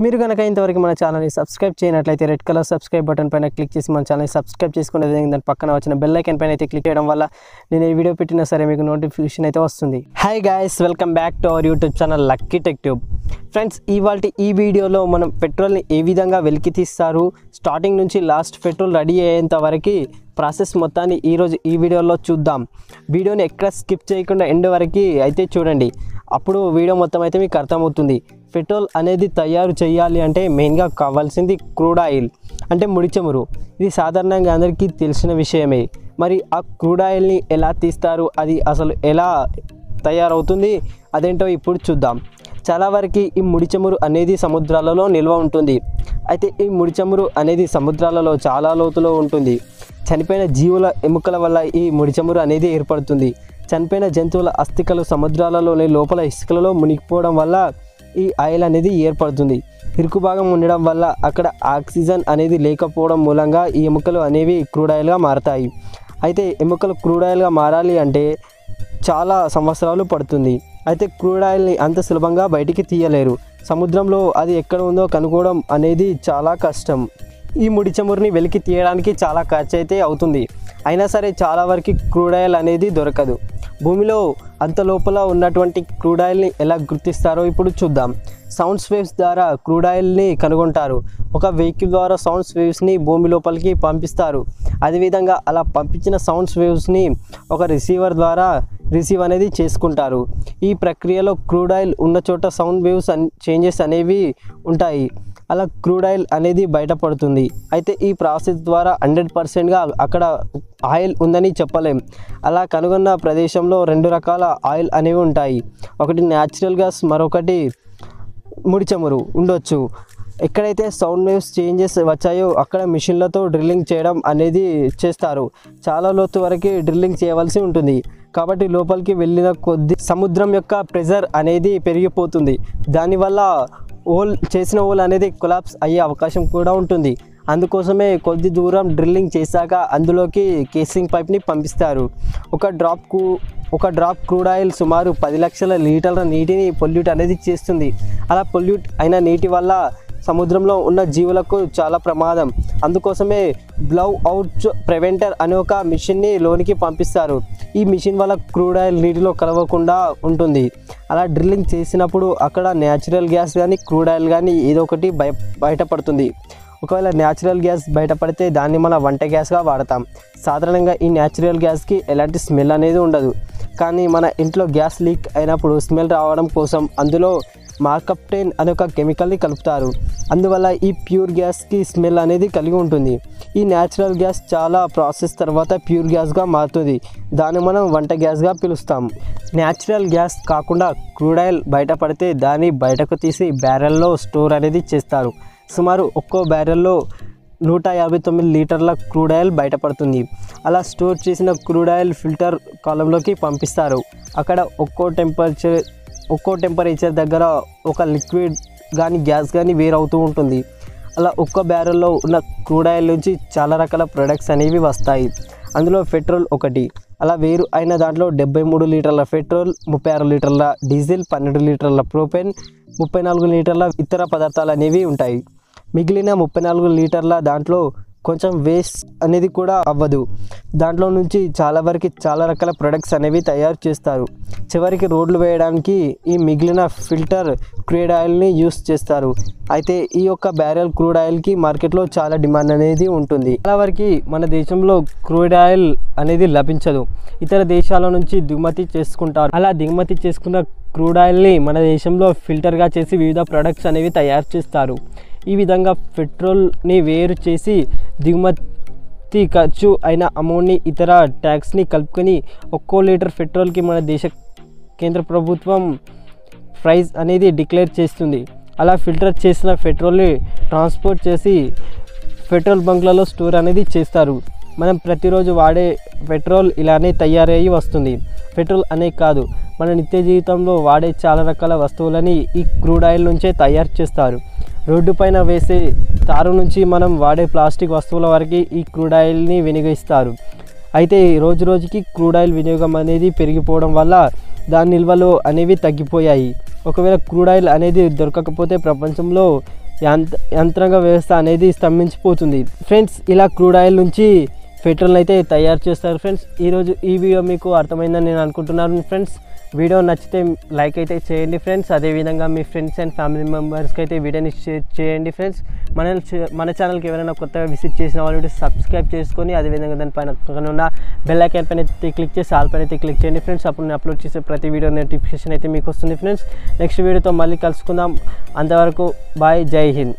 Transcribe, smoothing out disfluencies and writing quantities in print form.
మీరు కనుక ఇంతవరకు మన ఛానల్ని సబ్స్క్రైబ్ చేయనట్లయితే రెడ్ కలర్ సబ్స్క్రైబ్ బటన్ పైన క్లిక్ చేసి మన ఛానల్ని సబ్స్క్రైబ్ చేసుకునే దాని పక్కన వచ్చిన బెల్ ఐకాన్ పైన అయితే క్లిక్ చేయడం వల్ల నేను ఏ వీడియో పెట్టినా సరే మీకు నోటిఫికేషన్ అయితే వస్తుంది. Hi guys, welcome back to our YouTube channel lucky tech tube. Friends, ఈ వీడియోలో మనం పెట్రోల్ని ఏ విధంగా వెలికి తీస్తారు, స్టార్టింగ్ నుంచి లాస్ట్ పెట్రోల్ రెడీ అయ్యేంత వరకు ప్రాసెస్ మొత్తాన్ని ఈరోజు ఈ వీడియోలో చూద్దాం. వీడియోని ఎక్కడ స్కిప్ చేయకుండా ఎండ్ వరకు అయితే చూడండి, అప్పుడు వీడియో మొత్తం అయితే మీకు అర్థమవుతుంది. పెట్రోల్ అనేది తయారు చేయాలి అంటే మెయిన్గా కావాల్సింది క్రూడ్ ఆయిల్ అంటే ముడి చమురు. ఇది సాధారణంగా అందరికీ తెలిసిన విషయమే. మరి ఆ క్రూడ్ ఆయిల్ని ఎలా తీస్తారు, అది అసలు ఎలా తయారవుతుంది, అదేంటో ఇప్పుడు చూద్దాం. చాలా వరకు ఈ ముడి చమురు అనేది సముద్రాలలో నిల్వ ఉంటుంది. అయితే ఈ ముడి చమురు అనేది సముద్రాలలో చాలా లోతులో ఉంటుంది. చనిపోయిన జీవుల ఎముకల వల్ల ఈ ముడి చమురు అనేది ఏర్పడుతుంది. చనిపోయిన జంతువుల అస్థికలు సముద్రాలలోని లోపల ఇసుకలలో మునిగిపోవడం వల్ల ఈ ఆయిల్ అనేది ఏర్పడుతుంది. ఇరుకు భాగం ఉండడం వల్ల అక్కడ ఆక్సిజన్ అనేది లేకపోవడం మూలంగా ఈ ఎముకలు అనేవి క్రూడ్ ఆయిల్గా మారతాయి. అయితే ఎముకలు క్రూడ్ ఆయిల్గా మారాలి అంటే చాలా సంవత్సరాలు పడుతుంది. అయితే క్రూడ్ ఆయిల్ని అంత సులభంగా బయటికి తీయలేరు. సముద్రంలో అది ఎక్కడ ఉందో కనుక్కోవడం అనేది చాలా కష్టం. ఈ ముడి చమురుని వెలికి తీయడానికి చాలా ఖర్చు అయితే అవుతుంది. అయినా సరే చాలా వరకు క్రూడ్ ఆయిల్ అనేది దొరకదు. భూమిలో అంత లోపల ఉన్నటువంటి క్రూడ్ ఆయిల్ని ఎలా గుర్తిస్తారో ఇప్పుడు చూద్దాం. సౌండ్స్ వేవ్స్ ద్వారా క్రూడ్ ఆయిల్ని కనుగొంటారు. ఒక వెహికల్ ద్వారా సౌండ్స్ వేవ్స్ని భూమి లోపలికి పంపిస్తారు. అదేవిధంగా అలా పంపించిన సౌండ్స్ వేవ్స్ని ఒక రిసీవర్ ద్వారా రిసీవ్ అనేది చేసుకుంటారు. ఈ ప్రక్రియలో క్రూడ్ ఆయిల్ ఉన్న చోట సౌండ్ వేవ్స్ చేంజెస్ అనేవి ఉంటాయి. అలా క్రూడ్ ఆయిల్ అనేది బయటపడుతుంది. అయితే ఈ ప్రాసెస్ ద్వారా 100%గా అక్కడ ఆయిల్ ఉందని చెప్పలేం. అలా కనుగొన్న ప్రదేశంలో 2 రకాల ఆయిల్ అనేవి ఉంటాయి. ఒకటి న్యాచురల్ గ్యాస్, మరొకటి ముడి చమురు ఉండొచ్చు. ఎక్కడైతే సౌండ్ వేవ్స్ చేంజెస్ వచ్చాయో అక్కడ మిషన్లతో డ్రిల్లింగ్ చేయడం అనేది చేస్తారు. చాలా లోతు వరకు డ్రిల్లింగ్ చేయవలసి ఉంటుంది. కాబట్టి లోపలికి వెళ్ళిన కొద్ది సముద్రం యొక్క ప్రెజర్ అనేది పెరిగిపోతుంది. దానివల్ల చేసిన హోల్ అనేది కొలాప్స్ అయ్యే అవకాశం కూడా ఉంటుంది. అందుకోసమే కొద్ది దూరం డ్రిల్లింగ్ చేశాక అందులోకి కేసింగ్ పైప్ని పంపిస్తారు. ఒక డ్రాప్ క్రూడ్ ఆయిల్ సుమారు 10 లక్షల లీటర్ల నీటిని పొల్యూట్ అనేది చేస్తుంది. అలా పొల్యూట్ అయిన నీటి వల్ల సముద్రంలో ఉన్న జీవులకు చాలా ప్రమాదం. అందుకోసమే బ్లౌ అవుట్ ప్రివెంటర్ అనే ఒక మిషన్ని లోనికి పంపిస్తారు. ఈ మిషన్ వల్ల క్రూడ్ ఆయిల్ నీటిలో కలవకుండా ఉంటుంది. అలా డ్రిల్లింగ్ చేసినప్పుడు అక్కడ న్యాచురల్ గ్యాస్ కానీ క్రూడ్ ఆయిల్ కానీ ఏదో ఒకటి బయటపడుతుంది. ఒకవేళ న్యాచురల్ గ్యాస్ బయటపడితే దాన్ని మన వంట గ్యాస్గా వాడతాం. సాధారణంగా ఈ న్యాచురల్ గ్యాస్కి ఎలాంటి స్మెల్ అనేది ఉండదు. కానీ మన ఇంట్లో గ్యాస్ లీక్ అయినప్పుడు స్మెల్ రావడం కోసం అందులో మార్కప్టైన్ అనే ఒక కెమికల్ని కలుపుతారు. అందువల్ల ఈ ప్యూర్ గ్యాస్కి స్మెల్ అనేది కలిగి ఉంటుంది. ఈ న్యాచురల్ గ్యాస్ చాలా ప్రాసెస్ తర్వాత ప్యూర్ గ్యాస్గా మారుతుంది. దాన్ని మనం వంట గ్యాస్గా పిలుస్తాం. న్యాచురల్ గ్యాస్ కాకుండా క్రూడ్ ఆయిల్ బయటపడితే దాన్ని బయటకు తీసి బ్యారెల్లో స్టోర్ అనేది చేస్తారు. సుమారు ఒక్కో బ్యారెల్లో 159 లీటర్ల క్రూడ్ ఆయిల్ బయటపడుతుంది. అలా స్టోర్ చేసిన క్రూడ్ ఆయిల్ ఫిల్టర్ కాలంలోకి పంపిస్తారు. అక్కడ ఒక్కో టెంపరేచర్ దగ్గర ఒక లిక్విడ్ కానీ గ్యాస్ కానీ వేరవుతూ ఉంటుంది. అలా ఒక్క బ్యారెల్లో ఉన్న క్రూడ్ ఆయిల్ నుంచి చాలా రకాల ప్రొడక్ట్స్ అనేవి వస్తాయి. అందులో పెట్రోల్ ఒకటి. అలా వేరు అయిన దాంట్లో 73 లీటర్ల పెట్రోల్, 36 లీటర్ల డీజిల్, 12 లీటర్ల ప్రోపెన్, 34 లీటర్ల ఇతర పదార్థాలు అనేవి ఉంటాయి. మిగిలిన 34 లీటర్ల దాంట్లో కొంచెం వేస్ట్ అనేది కూడా అవ్వదు. దాంట్లో నుంచి చాలా రకాల ప్రొడక్ట్స్ అనేవి తయారు చేస్తారు. చివరికి రోడ్లు వేయడానికి ఈ మిగిలిన ఫిల్టర్ క్రూడ్ ఆయిల్ని యూస్ చేస్తారు. అయితే ఈ యొక్క బ్యారెల్ క్రూడ్ ఆయిల్కి మార్కెట్లో చాలా డిమాండ్ అనేది ఉంటుంది. చాలా వరకు మన దేశంలో క్రూడ్ ఆయిల్ అనేది లభించదు. ఇతర దేశాల నుంచి దిగుమతి చేసుకుంటారు. అలా దిగుమతి చేసుకున్న క్రూడ్ ఆయిల్ని మన దేశంలో ఫిల్టర్గా చేసి వివిధ ప్రొడక్ట్స్ అనేవి తయారు చేస్తారు. ఈ విధంగా పెట్రోల్ని వేరు చేసి దిగుమతి ఖర్చు అయిన అమౌంట్ని ఇతర ట్యాక్స్ని కలుపుకొని ఒక్కో లీటర్ పెట్రోల్కి మన దేశ కేంద్ర ప్రభుత్వం ప్రైస్ అనేది డిక్లేర్ చేస్తుంది. అలా ఫిల్టర్ చేసిన పెట్రోల్ని ట్రాన్స్పోర్ట్ చేసి పెట్రోల్ బంక్లలో స్టోర్ అనేది చేస్తారు. మనం ప్రతిరోజు వాడే పెట్రోల్ ఇలానే తయారయ్యి వస్తుంది. పెట్రోల్ అనే కాదు, మన నిత్య జీవితంలో వాడే చాలా రకాల వస్తువులని ఈ క్రూడ్ ఆయిల్ నుంచే తయారు చేస్తారు. రోడ్డు పైన వేసే తారు నుంచి మనం వాడే ప్లాస్టిక్ వస్తువుల వరకు ఈ క్రూడ్ ఆయిల్ని వినియోగిస్తారు. అయితే రోజు రోజుకి క్రూడ్ ఆయిల్ వినియోగం అనేది పెరిగిపోవడం వల్ల దాని నిల్వలు అనేవి తగ్గిపోయాయి. ఒకవేళ క్రూడ్ ఆయిల్ అనేది దొరకకపోతే ప్రపంచంలో యంత్రాంగ వ్యవస్థ అనేది స్తంభించిపోతుంది ఫ్రెండ్స్. ఇలా క్రూడ్ ఆయిల్ నుంచి పెట్రోల్ అయితే తయారు చేస్తారు ఫ్రెండ్స్. ఈరోజు ఈ వీడియో మీకు అర్థమైందని నేను అనుకుంటున్నాను ఫ్రెండ్స్. వీడియో నచ్చితే లైక్ అయితే చేయండి ఫ్రెండ్స్. అదేవిధంగా మీ ఫ్రెండ్స్ అండ్ ఫ్యామిలీ మెంబర్స్కి అయితే వీడియోని షేర్ చేయండి ఫ్రెండ్స్. మన ఛానల్కి ఎవరైనా కొత్తగా విజిట్ చేసిన వాళ్ళు సబ్స్క్రైబ్ చేసుకొని అదేవిధంగా దానిపైన ఉన్న బెల్ ఐకాన్ పైన అయితే క్లిక్ చేసి ఆల్ పైన అయితే క్లిక్ చేయండి ఫ్రెండ్స్. అప్పుడు నేను అప్లోడ్ చేసే ప్రతి వీడియో నోటిఫికేషన్ అయితే మీకు వస్తుంది ఫ్రెండ్స్. నెక్స్ట్ వీడియోతో మళ్ళీ కలుసుకుందాం. అంతవరకు బాయ్, జై హింద్.